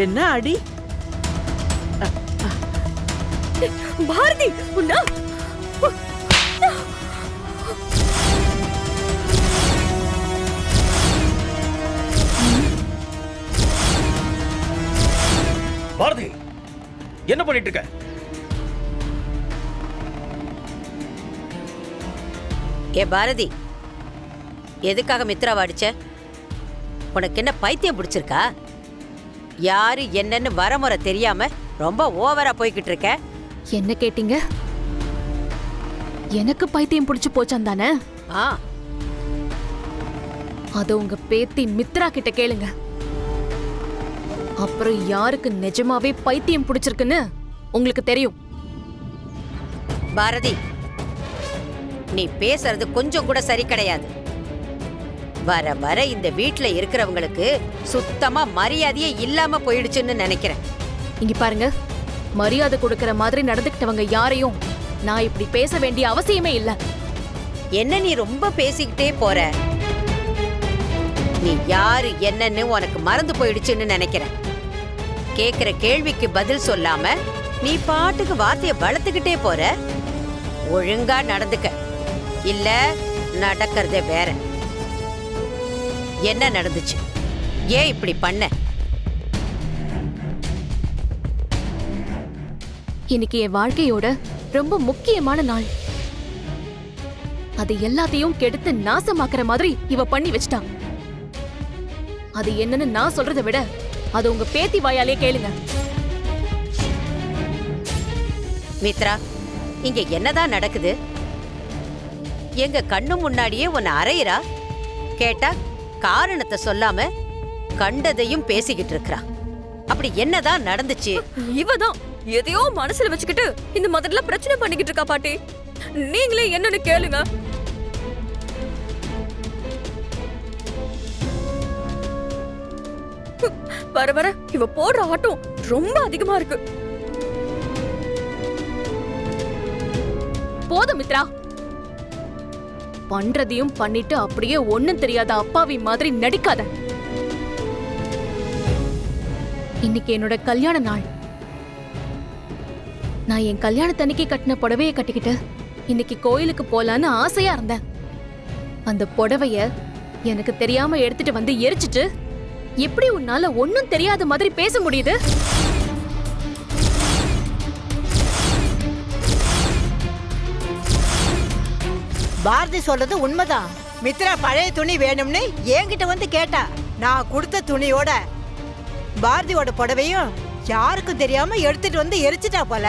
என்ன அடி? பாரதி உன்னா பாரதி என்ன பண்ணிட்டு இருக்க? ஏ பாரதி, எதுக்காக மித்ராவை அடிச்ச? உனக்கு என்ன பைத்தியம் பிடிச்சிருக்கா? யாரு என்னன்னு வரமுறை தெரியாம ரொம்ப ஓவரா போய்கிட்டு இருக்க. என்ன கேட்டீங்க? எனக்கு பைத்தியம் பிடிச்சு போச்சான் தானே? ஆ, அது உங்க பேத்தி மித்ரா கிட்ட கேளுங்க. அப்புறம் யாருக்கு நிஜமாவே பைத்தியம் பிடிச்சிருக்குன்னு உங்களுக்கு தெரியும். பாரதி, நீ பேசுறது கொஞ்சம் கூட சரி கிடையாது. வர வர இந்த வீட்ல இருக்கிறவங்களுக்கு சுத்தமா மரியாதையே இல்லாம போயிடுச்சுன்னு நினைக்கிறேன். இங்க பாருங்க, மரியாதை கொடுக்கற மாதிரி நடந்துக்கிட்டவங்க யாரையும் நான் இப்படி பேச வேண்டிய அவசியமே இல்ல. என்ன நீ ரொம்ப பேசிக்கிட்டே போற? நீ யாரு என்னன்னு உனக்கு மறந்து போயிடுச்சுன்னு நினைக்கிறேன். கேக்குற கேள்விக்கு பதில் சொல்லாம நீ பாட்டுக்கு வார்த்தைய வளர்த்துக்கிட்டே போற. ஒழுங்கா நடந்துக்க, இல்ல நடக்கிறதே வேற. என்ன நடந்துச்சு? ஏன் இப்படி பண்ண? இன்னைக்கு என் வாழ்க்கையோட ரொம்ப முக்கியமான நாள். அது எல்லாத்தையும் கெடுத்து நாசமாக்குற மாதிரி இவ பண்ணி வச்சிட்டா. அது என்னன்னு நான் சொல்றதை விட அது உங்க பேத்தி வாயாலே கேளுங்க. மித்ரா, இங்க என்னதான் நடக்குது? எங்க கண்ணு முன்னாடியே உன்னை அறையிறா. கேட்டா காரணத்தை சொல்லாம கண்டதையும் பேசிக்கிட்டு இருக்கா. அப்படி என்னதான் நடந்துச்சு? இவதான் எதையோ மனசுல வச்சுக்கிட்டு இந்த மாதிரிலாம் பிரச்சனை பண்ணிக்கிட்டு இருக்கா பாட்டி. நீங்களே என்னன்னு கேளுங்க. வர வர இவ போடுற ஆட்டம் ரொம்ப அதிகமா இருக்கு. போதும் மித்ரா, பண்றதையும் பண்ணிட்டு அப்படியே ஒண்ணும் தெரியாத அப்பாவி மாதிரி நடிக்காத. இன்னைக்கு என்னோட கல்யாண நாள். நான் என் கல்யாணத்தன்னைக்கு கட்டின புடவைய கட்டிக்கிட்டு இன்னைக்கு கோயிலுக்கு போலான்னு ஆசையா இருந்தேன். அந்த புடவைய எனக்கு தெரியாம எடுத்துட்டு வந்து எரிச்சிட்டு எப்படி உன்னால ஒண்ணும் தெரியாத மாதிரி பேச முடியுது? பாரதி சொல்றது உண்மைதான். மித்ரா பழைய துணி வேணும்னு என்கிட்ட வந்து கேட்டா. நான் கொடுத்த துணியோட பாரதியோட புடவையும் யாருக்கும் தெரியாம எடுத்துட்டு வந்து எரிச்சிட்டா போல.